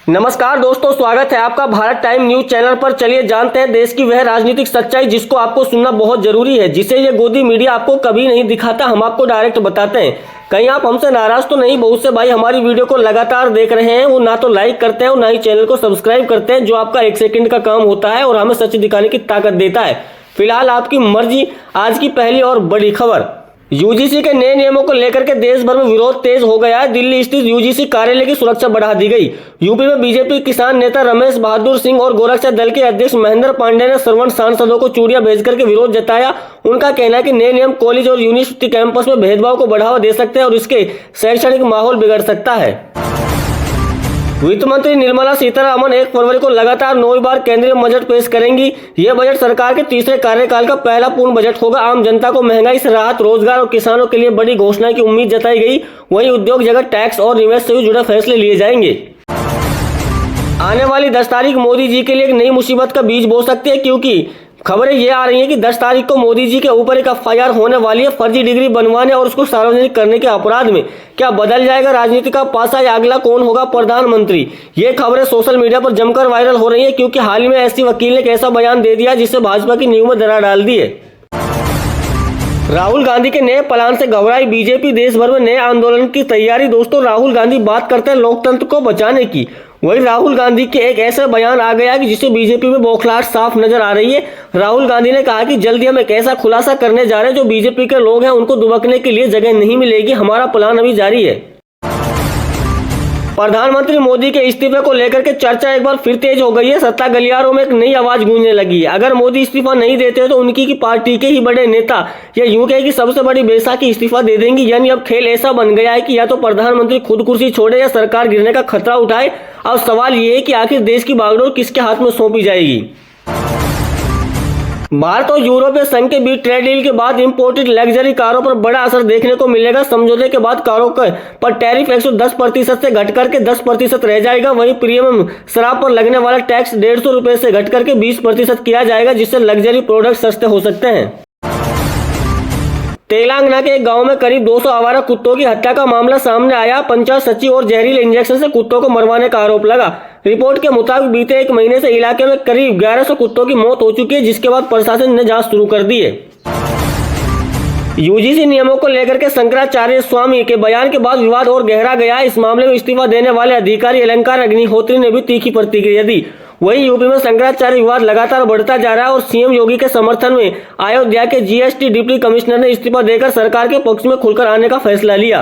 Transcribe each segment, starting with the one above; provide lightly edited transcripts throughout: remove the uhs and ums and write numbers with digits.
नमस्कार दोस्तों, स्वागत है आपका भारत टाइम न्यूज चैनल पर। चलिए जानते हैं देश की वह राजनीतिक सच्चाई जिसको आपको सुनना बहुत जरूरी है, जिसे ये गोदी मीडिया आपको कभी नहीं दिखाता। हम आपको डायरेक्ट बताते हैं। कहीं आप हमसे नाराज तो नहीं? बहुत से भाई हमारी वीडियो को लगातार देख रहे हैं, वो ना तो लाइक करते हैं और ना ही चैनल को सब्सक्राइब करते हैं, जो आपका 1 सेकंड का काम होता है और हमें सच दिखाने की ताकत देता है। फिलहाल आपकी मर्जी। आज की पहली और बड़ी खबर, यूजीसी के नए नियमों को लेकर के देश भर में विरोध तेज हो गया है। दिल्ली स्थित यूजीसी कार्यालय की सुरक्षा बढ़ा दी गई। यूपी में बीजेपी किसान नेता रमेश बहादुर सिंह और गोरक्षा दल के अध्यक्ष महेंद्र पांडे ने श्रवण सांसदों को चूड़ियां भेज करके विरोध जताया। उनका कहना है कि नए नियम कॉलेज और यूनिवर्सिटी कैंपस में भेदभाव को बढ़ावा दे सकते हैं और इसके शैक्षणिक माहौल बिगड़ सकता है। वित्त मंत्री निर्मला सीतारमण 1 फरवरी को लगातार 9वीं बार केंद्रीय बजट पेश करेंगी। यह बजट सरकार के तीसरे कार्यकाल का पहला पूर्ण बजट होगा। आम जनता को महंगाई से राहत, रोजगार और किसानों के लिए बड़ी घोषणा की उम्मीद जताई गई। वहीं उद्योग जगत, टैक्स और निवेश से जुड़े फैसले लिए जाएंगे। आने वाली 10 तारीख मोदी जी के लिए एक नई मुसीबत का बीज बो सकती है, क्योंकि खबरें ये आ रही हैं कि 10 तारीख को मोदी जी के ऊपर एक एफआईआर होने वाली है फर्जी डिग्री बनवाने और उसको सार्वजनिक करने के अपराध में। क्या बदल जाएगा राजनीति का पासा या अगला कौन होगा प्रधानमंत्री? ये खबरें सोशल मीडिया पर जमकर वायरल हो रही है, क्योंकि हाल ही में ऐसी वकील ने एक ऐसा बयान दे दिया जिससे भाजपा की नींव में दरार डाल दी है। राहुल गांधी के नए प्लान से घबराई बीजेपी, देश भर में नए आंदोलन की तैयारी। दोस्तों, राहुल गांधी बात करते हैं लोकतंत्र को बचाने की, वही राहुल गांधी के एक ऐसा बयान आ गया कि जिससे बीजेपी में बौखलाहट साफ नजर आ रही है। राहुल गांधी ने कहा कि जल्दी हम एक ऐसा खुलासा करने जा रहे हैं जो बीजेपी के लोग हैं उनको दुबकने के लिए जगह नहीं मिलेगी। हमारा प्लान अभी जारी है। प्रधानमंत्री मोदी के इस्तीफे को लेकर के चर्चा एक बार फिर तेज हो गई है। सत्ता गलियारों में एक नई आवाज गूंजने लगी है। अगर मोदी इस्तीफा नहीं देते तो उनकी की पार्टी के ही बड़े नेता या यूं कहे कि सबसे बड़ी बेसाखी इस्तीफा दे देंगी। यानी अब खेल ऐसा बन गया है कि या तो प्रधानमंत्री खुद कुर्सी छोड़े या सरकार गिरने का खतरा उठाए। अब सवाल ये है कि आखिर देश की बागडोर किसके हाथ में सौंपी जाएगी। भारत और यूरोपीय संघ के बीच ट्रेड डील के बाद इंपोर्टेड लग्जरी कारों पर बड़ा असर देखने को मिलेगा। समझौते के बाद कारों पर टैरिफ 110% से घट करके 10% रह जाएगा। वहीं प्रीमियम शराब पर लगने वाला टैक्स 150 रुपए से घट करके 20% किया जाएगा, जिससे लग्जरी प्रोडक्ट सस्ते हो सकते हैं। तेलंगाना के एक गांव में करीब 200 आवारा कुत्तों की हत्या का मामला सामने आया। पंचायत सचिव और जहरीले इंजेक्शन से कुत्तों को मरवाने का आरोप लगा। रिपोर्ट के मुताबिक बीते 1 महीने से इलाके में करीब 1100 कुत्तों की मौत हो चुकी है, जिसके बाद प्रशासन ने जांच शुरू कर दी है। यूजीसी नियमों को लेकर के शंकराचार्य स्वामी के बयान के बाद विवाद और गहरा गया। इस मामले में इस्तीफा देने वाले अधिकारी अलंकार अग्निहोत्री ने भी तीखी प्रतिक्रिया दी। वहीं यूपी में शंकराचार्य विवाद लगातार बढ़ता जा रहा है और सीएम योगी के समर्थन में अयोध्या के जीएसटी डिप्टी कमिश्नर ने इस्तीफा देकर सरकार के पक्ष में खुलकर आने का फैसला लिया।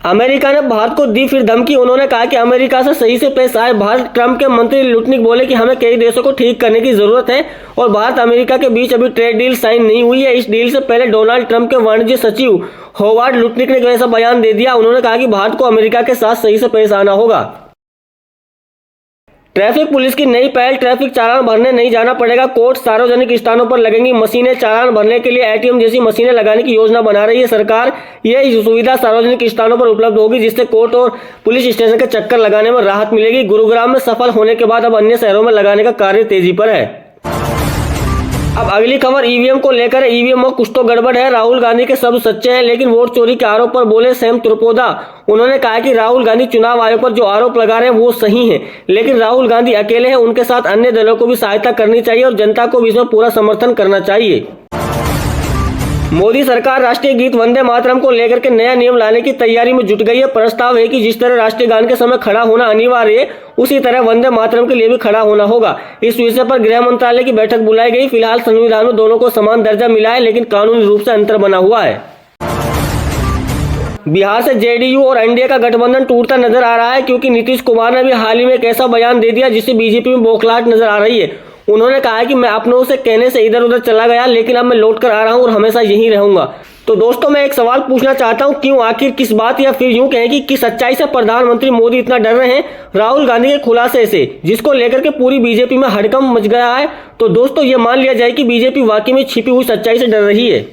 अमेरिका ने भारत को दी फिर धमकी। उन्होंने कहा कि अमेरिका से सही से पेश आए भारत। ट्रंप के मंत्री लुटनिक बोले कि हमें कई देशों को ठीक करने की जरूरत है और भारत अमेरिका के बीच अभी ट्रेड डील साइन नहीं हुई है। इस डील से पहले डोनाल्ड ट्रंप के वाणिज्य सचिव होवार्ड लुटनिक ने ऐसा बयान दे दिया। उन्होंने कहा कि भारत को अमेरिका के साथ सही से पेश आना होगा। ट्रैफिक पुलिस की नई पहल, ट्रैफिक चालान भरने नहीं जाना पड़ेगा। कोर्ट, सार्वजनिक स्थानों पर लगेंगी मशीनें। चालान भरने के लिए एटीएम जैसी मशीनें लगाने की योजना बना रही है सरकार। यह सुविधा सार्वजनिक स्थानों पर उपलब्ध होगी, जिससे कोर्ट और पुलिस स्टेशन के चक्कर लगाने में राहत मिलेगी। गुरुग्राम में सफल होने के बाद अब अन्य शहरों में लगाने का कार्य तेजी पर है। अब अगली खबर ईवीएम को लेकर। ईवीएम में कुछ तो गड़बड़ है। राहुल गांधी के शब्द सच्चे हैं, लेकिन वोट चोरी के आरोप पर बोले सैम तुर्पोदा। उन्होंने कहा कि राहुल गांधी चुनाव आयोग पर जो आरोप लगा रहे हैं वो सही है, लेकिन राहुल गांधी अकेले हैं। उनके साथ अन्य दलों को भी सहायता करनी चाहिए और जनता को भी इसमें पूरा समर्थन करना चाहिए। मोदी सरकार राष्ट्रीय गीत वंदे मातरम को लेकर के नया नियम लाने की तैयारी में जुट गई है। प्रस्ताव है कि जिस तरह राष्ट्रीय गान के समय खड़ा होना अनिवार्य है, उसी तरह वंदे मातरम के लिए भी खड़ा होना होगा। इस विषय पर गृह मंत्रालय की बैठक बुलाई गई। फिलहाल संविधान में दोनों को समान दर्जा मिला है, लेकिन कानूनी रूप से अंतर बना हुआ है। बिहार से जेडीयू और एनडीए का गठबंधन टूटता नजर आ रहा है, क्योंकि नीतीश कुमार ने भी हाल ही में एक ऐसा बयान दे दिया जिससे बीजेपी में बौखलाहट नजर आ रही है। उन्होंने कहा कि मैं अपनों से कहने से इधर उधर चला गया, लेकिन अब मैं लौट कर आ रहा हूं और हमेशा यहीं रहूंगा। तो दोस्तों, मैं एक सवाल पूछना चाहता हूं, क्यों, आखिर किस बात, या फिर यूं कहें कि किस सच्चाई से प्रधानमंत्री मोदी इतना डर रहे हैं राहुल गांधी के खुलासे से, जिसको लेकर के पूरी बीजेपी में हड़कंप मच गया है। तो दोस्तों, ये मान लिया जाए कि बीजेपी वाकई में छिपी हुई सच्चाई से डर रही है।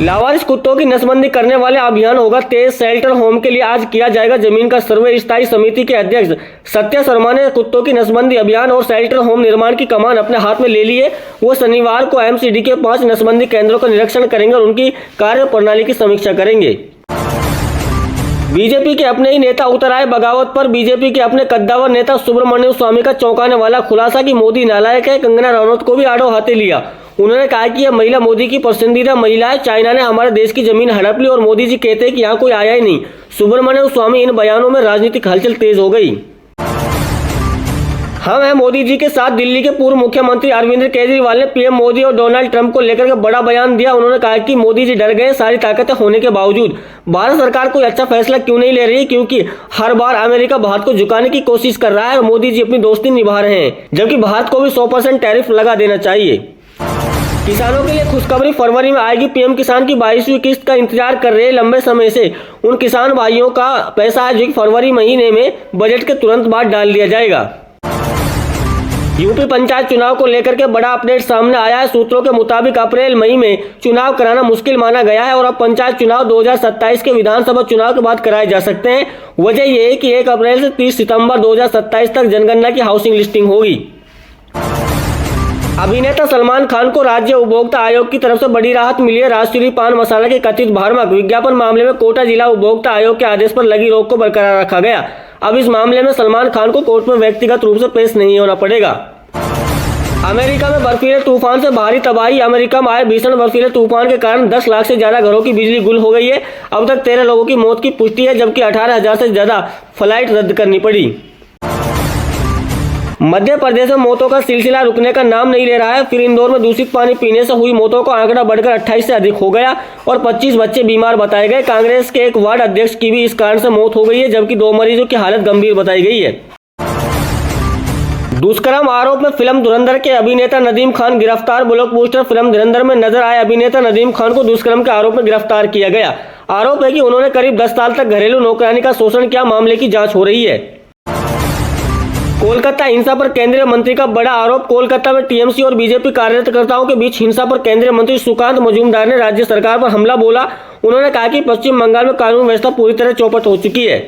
लावारिस कुत्तों की नसबंदी करने वाले अभियान होगा तेज। शेल्टर होम के लिए आज किया जाएगा जमीन का सर्वे। स्थायी समिति के अध्यक्ष सत्य शर्मा ने कुत्तों की नसबंदी अभियान और शेल्टर होम निर्माण की कमान अपने हाथ में ले ली है। वो शनिवार को एमसीडी के 5 नसबंदी केंद्रों का निरीक्षण करेंगे और उनकी कार्य प्रणाली की समीक्षा करेंगे। बीजेपी के अपने ही नेता उतर आए बगावत पर। बीजेपी के अपने कद्दावर नेता सुब्रमण्यम स्वामी का चौंकाने वाला खुलासा कि मोदी नालायक है। कंगना रनौत को भी आड़ो हाथे लिया। उन्होंने कहा कि यह महिला मोदी की पसंदीदा महिला है। चाइना ने हमारे देश की जमीन हड़प ली और मोदी जी कहते हैं कि यहाँ कोई आया ही नहीं। सुब्रमण्यम स्वामी इन बयानों में राजनीतिक हलचल तेज हो गई। हम हैं मोदी जी के साथ। दिल्ली के पूर्व मुख्यमंत्री अरविंद केजरीवाल ने पीएम मोदी और डोनाल्ड ट्रंप को लेकर के बड़ा बयान दिया। उन्होंने कहा कि मोदी जी डर गए। सारी ताकतें होने के बावजूद भारत सरकार कोई अच्छा फैसला क्यों नहीं ले रही, क्योंकि हर बार अमेरिका भारत को झुकाने की कोशिश कर रहा है और मोदी जी अपनी दोस्ती निभा रहे हैं, जबकि भारत को भी 100% टैरिफ लगा देना चाहिए। किसानों के लिए खुशखबरी, फरवरी में आएगी पीएम किसान की 22वीं किस्त का इंतजार कर रहे लंबे समय से उन किसान भाइयों का पैसा है जो कि फरवरी महीने में बजट के तुरंत बाद डाल दिया जाएगा। यूपी पंचायत चुनाव को लेकर के बड़ा अपडेट सामने आया है। सूत्रों के मुताबिक अप्रैल मई में चुनाव कराना मुश्किल माना गया है और अब पंचायत चुनाव 2027 के विधानसभा चुनाव के बाद कराए जा सकते हैं। वजह यह है कि 1 अप्रैल से 30 सितंबर 2027 तक जनगणना की हाउसिंग लिस्टिंग होगी। अभिनेता सलमान खान को राज्य उपभोक्ता आयोग की तरफ से बड़ी राहत मिली है। राजश्री पान मसाला के कथित भ्रामक विज्ञापन मामले में कोटा जिला उपभोक्ता आयोग के आदेश पर लगी रोक को बरकरार रखा गया। अब इस मामले में सलमान खान को कोर्ट में व्यक्तिगत रूप से पेश नहीं होना पड़ेगा। अमेरिका में बर्फीले तूफान से भारी तबाही। अमेरिका में आए भीषण बर्फीले तूफान के कारण 10 लाख से ज्यादा घरों की बिजली गुल हो गई है। अब तक 13 लोगों की मौत की पुष्टि है, जबकि 18,000 से ज्यादा फ्लाइट रद्द करनी पड़ी। मध्य प्रदेश में मौतों का सिलसिला रुकने का नाम नहीं ले रहा है। फिर इंदौर में दूषित पानी पीने से हुई मौतों का आंकड़ा बढ़कर 28 से अधिक हो गया और 25 बच्चे बीमार बताए गए। कांग्रेस के एक वार्ड अध्यक्ष की भी इस कारण से मौत हो गई है, जबकि 2 मरीजों की हालत गंभीर बताई गई है। दुष्कर्म आरोप में फिल्म धुरंधर के अभिनेता नदीम खान गिरफ्तार। ब्लॉकबस्टर फिल्म धुरंधर में नजर आए अभिनेता नदीम खान को दुष्कर्म के आरोप में गिरफ्तार किया गया। आरोप है कि उन्होंने करीब 10 साल तक घरेलू नौकरानी का शोषण किया। मामले की जांच हो रही है। कोलकाता हिंसा पर केंद्रीय मंत्री का बड़ा आरोप। कोलकाता में टीएमसी और बीजेपी कार्यकर्ताओं के बीच हिंसा पर केंद्रीय मंत्री सुकांत मजूमदार ने राज्य सरकार पर हमला बोला। उन्होंने कहा कि पश्चिम बंगाल में कानून व्यवस्था पूरी तरह चौपट हो चुकी है।